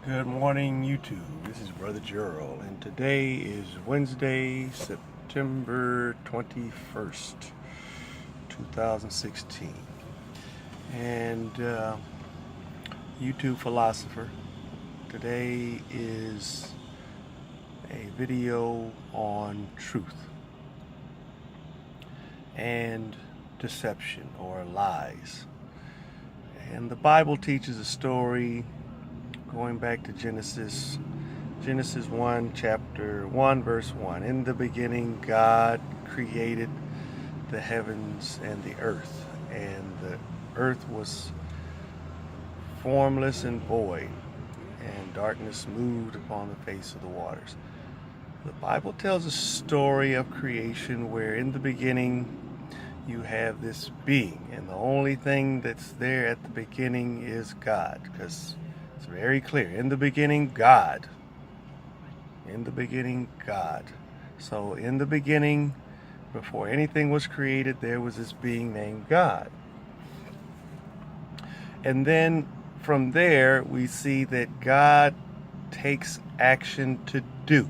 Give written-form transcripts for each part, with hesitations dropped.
Good morning, YouTube. This is Brother Gerald, and today is Wednesday, September 21st, 2016. And YouTube Philosopher, today is a video on truth and deception or lies. And the Bible teaches a story going back to Genesis 1, chapter 1, verse 1. In the beginning, God created the heavens and the earth, and the earth was formless and void, and darkness moved upon the face of the waters. The Bible tells a story of creation where in the beginning you have this being, and the only thing that's there at the beginning is God, because it's very clear. In the beginning, God. In the beginning, God. So in the beginning, before anything was created, there was this being named God. And then from there, we see that God takes action to do.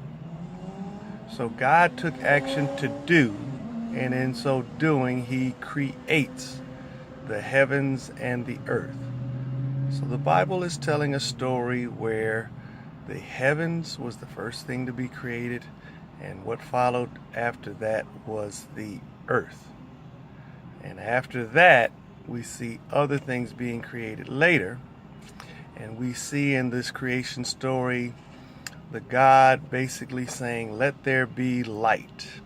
So God took action to do, and in so doing, he creates the heavens and the earth. So the Bible is telling a story where the heavens was the first thing to be created, and what followed after that was the earth. And after that, we see other things being created later. And we see in this creation story the God basically saying, "Let there be light."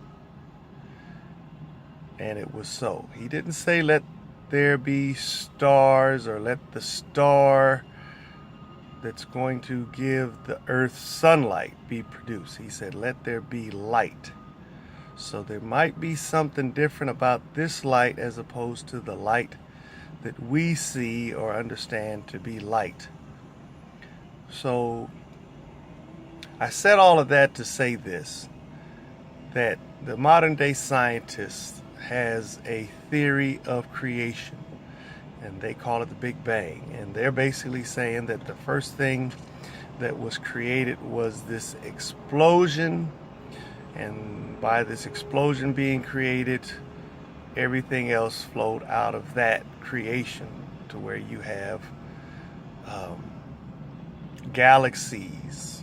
And it was so. He didn't say, "Let there be stars," or "let the star that's going to give the earth sunlight be produced." He said, "Let there be light." So there might be something different about this light as opposed to the light that we see or understand to be light. So I said all of that to say this, that the modern day scientist has a theory of creation, and they call it the Big Bang. And they're basically saying that the first thing that was created was this explosion, and by this explosion being created, everything else flowed out of that creation, to where you have galaxies,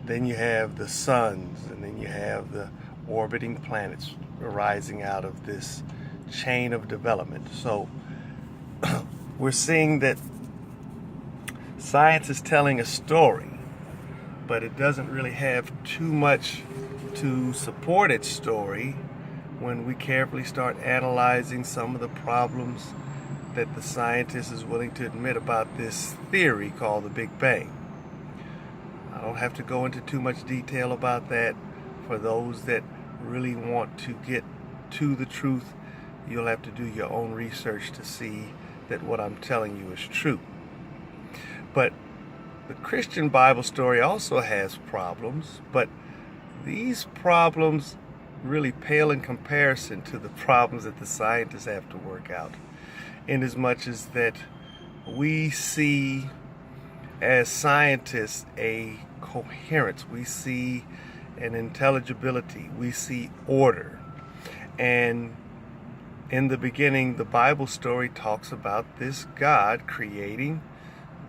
then you have the suns, and then you have the orbiting planets arising out of this chain of development. So we're seeing that science is telling a story, but it doesn't really have too much to support its story when we carefully start analyzing some of the problems that the scientist is willing to admit about this theory called the Big Bang. I don't have to go into too much detail about that. For those that really want to get to the truth, you'll have to do your own research to see that what I'm telling you is true. But the Christian Bible story also has problems, but these problems really pale in comparison to the problems that the scientists have to work out, inasmuch as that we see as scientists a coherence, we see an intelligibility, we see order. And in the beginning, the Bible story talks about this God creating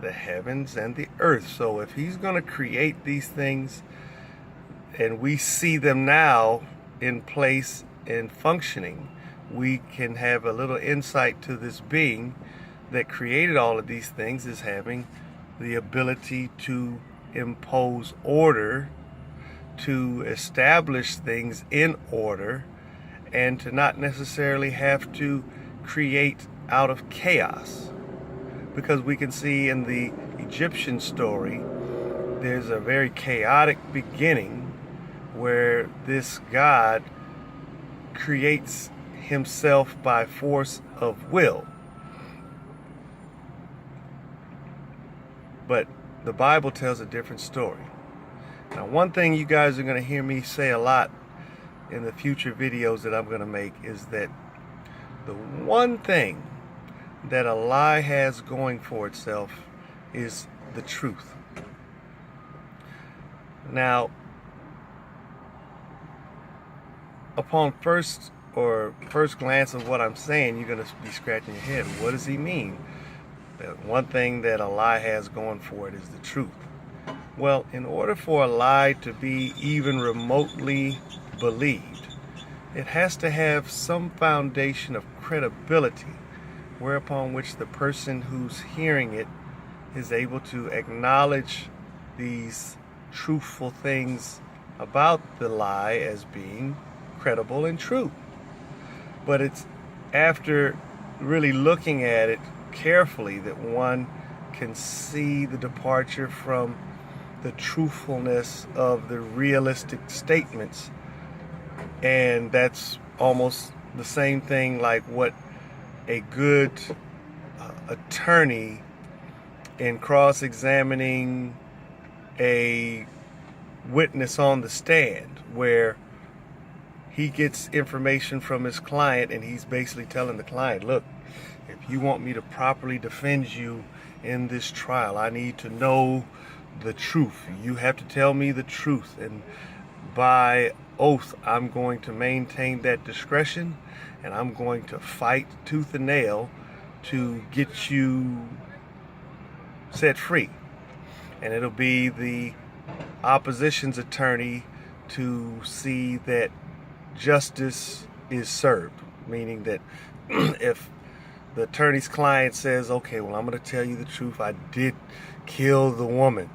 the heavens and the earth. So if he's going to create these things, and we see them now in place and functioning, we can have a little insight to this being that created all of these things as having the ability to impose order, to establish things in order, and to not necessarily have to create out of chaos. Because we can see in the Egyptian story, there's a very chaotic beginning where this God creates himself by force of will. But the Bible tells a different story. Now, one thing you guys are going to hear me say a lot in the future videos that I'm going to make is that the one thing that a lie has going for itself is the truth. Now, upon first glance of what I'm saying, you're going to be scratching your head. What does he mean? The one thing that a lie has going for it is the truth. Well, in order for a lie to be even remotely believed, it has to have some foundation of credibility, whereupon which the person who's hearing it is able to acknowledge these truthful things about the lie as being credible and true. But it's after really looking at it carefully that one can see the departure from the truthfulness of the realistic statements. And that's almost the same thing like what a good attorney in cross-examining a witness on the stand, where he gets information from his client and he's basically telling the client, look, if you want me to properly defend you in this trial, I need to know the truth. You have to tell me the truth, and by oath I'm going to maintain that discretion, and I'm going to fight tooth and nail to get you set free. And it'll be the opposition's attorney to see that justice is served, meaning that if the attorney's client says, okay, well, I'm going to tell you the truth, I did kill the woman,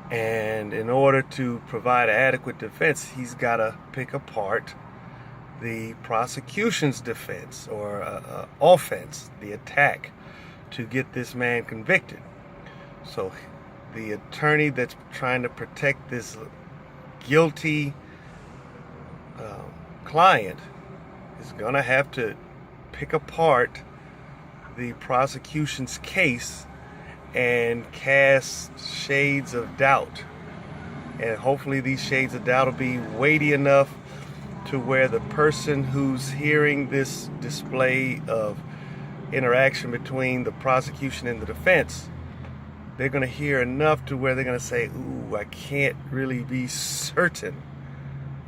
and in order to provide an adequate defense, he's got to pick apart the prosecution's defense or offense, the attack, to get this man convicted. So the attorney that's trying to protect this guilty client is going to have to pick apart the prosecution's case and cast shades of doubt. And hopefully these shades of doubt will be weighty enough to where the person who's hearing this display of interaction between the prosecution and the defense, they're going to hear enough to where they're going to say, ooh, I can't really be certain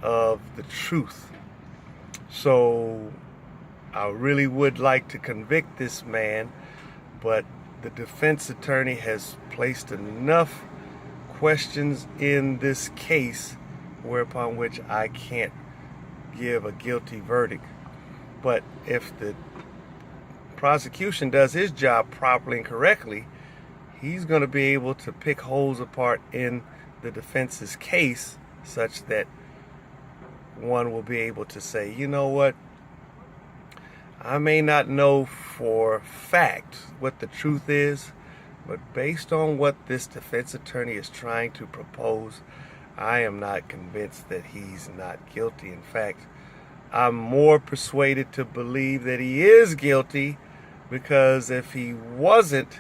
of the truth. So I really would like to convict this man, but the defense attorney has placed enough questions in this case whereupon which I can't give a guilty verdict. But if the prosecution does his job properly and correctly, he's going to be able to pick holes apart in the defense's case such that one will be able to say, you know what, I may not know for fact what the truth is, but based on what this defense attorney is trying to propose, I am not convinced that he's not guilty. In fact, I'm more persuaded to believe that he is guilty, because if he wasn't,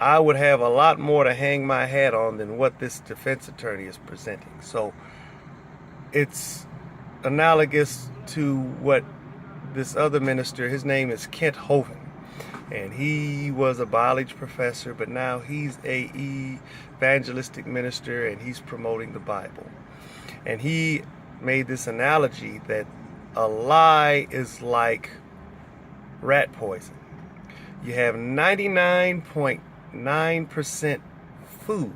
I would have a lot more to hang my hat on than what this defense attorney is presenting. So it's analogous to what this other minister, his name is Kent Hovind, and he was a biology professor, but now he's a evangelistic minister and he's promoting the Bible. And he made this analogy that a lie is like rat poison. You have 99.9% food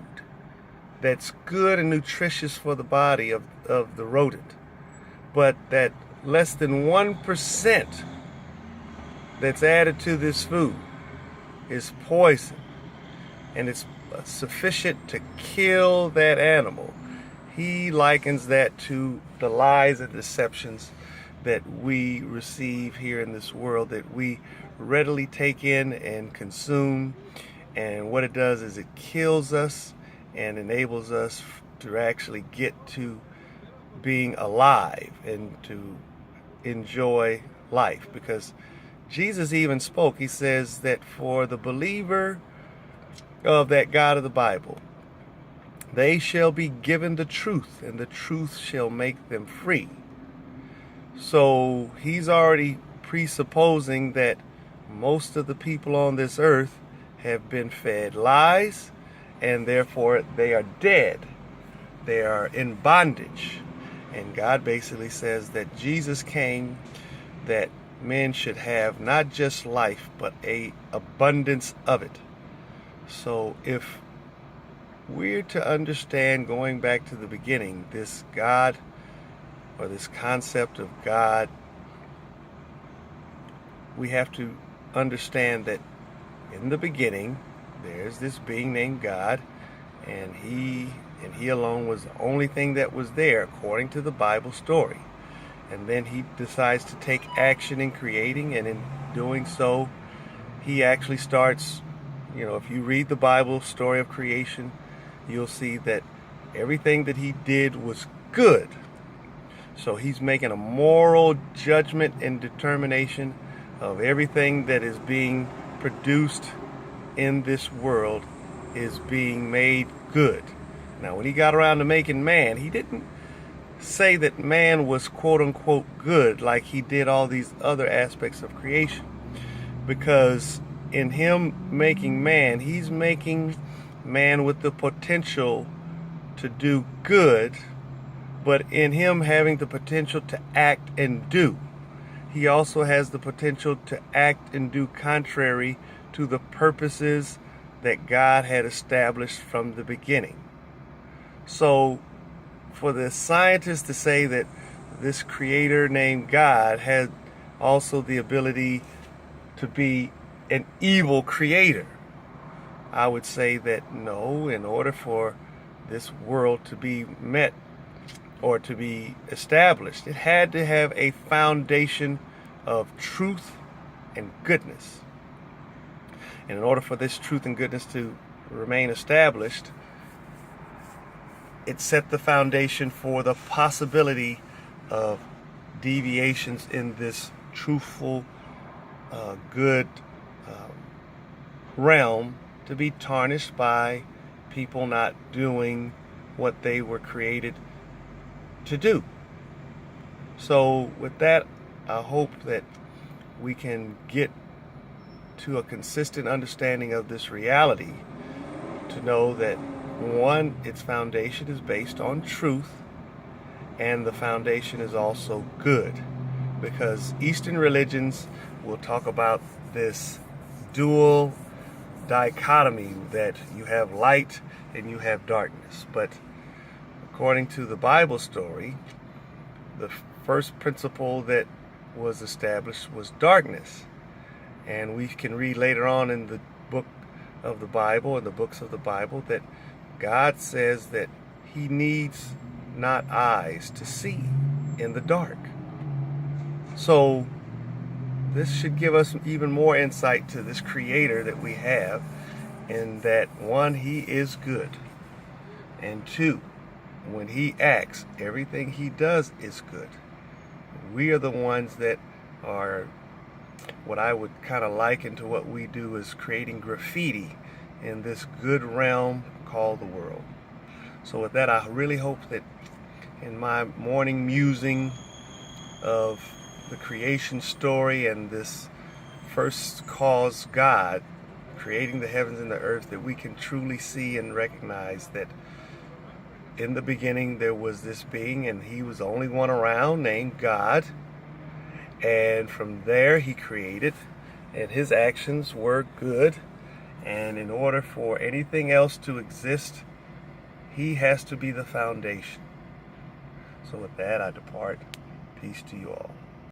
that's good and nutritious for the body of the rodent, but that less than 1% that's added to this food is poison, and it's sufficient to kill that animal. He likens that to the lies and deceptions that we receive here in this world, that we readily take in and consume. And what it does is it kills us and enables us to actually get to being alive and to enjoy life. Because Jesus even spoke, he says that for the believer of that God of the Bible, they shall be given the truth, and the truth shall make them free. So he's already presupposing that most of the people on this earth have been fed lies and therefore they are dead. They are in bondage. And God basically says that Jesus came that men should have not just life, but a abundance of it. So if we're to understand, going back to the beginning, this God, or this concept of God, we have to understand that in the beginning there's this being named God, and he alone was the only thing that was there according to the Bible story. And then he decides to take action in creating, and in doing so he actually starts, if you read the Bible story of creation, you'll see that everything that he did was good. So he's making a moral judgment and determination of everything that is being produced in this world is being made good. Now, when he got around to making man, he didn't say that man was quote unquote good like he did all these other aspects of creation. Because in him making man, he's making man with the potential to do good, but in him having the potential to act and do, he also has the potential to act and do contrary to the purposes that God had established from the beginning. So for the scientists to say that this creator named God had also the ability to be an evil creator, I would say that no, in order for this world to be met or to be established, it had to have a foundation of truth and goodness. And in order for this truth and goodness to remain established, it set the foundation for the possibility of deviations in this truthful, good realm to be tarnished by people not doing what they were created to do. So with that, I hope that we can get to a consistent understanding of this reality, to know that one, its foundation is based on truth, and the foundation is also good, because Eastern religions will talk about this dual dichotomy that you have light and you have darkness. But according to the Bible story, the first principle that was established was darkness. And we can read later on in the book of the Bible, in the books of the Bible, that God says that he needs not eyes to see in the dark. So this should give us even more insight to this creator that we have, in that one, he is good, and two, when he acts, everything he does is good. We are the ones that are what I would kind of liken to what we do is creating graffiti in this good realm called the world. So with that, I really hope that in my morning musing of the creation story and this first cause God creating the heavens and the earth, that we can truly see and recognize that in the beginning there was this being, and he was the only one around, named God. And from there he created, and his actions were good. And in order for anything else to exist, he has to be the foundation. So with that, I depart. Peace to you all.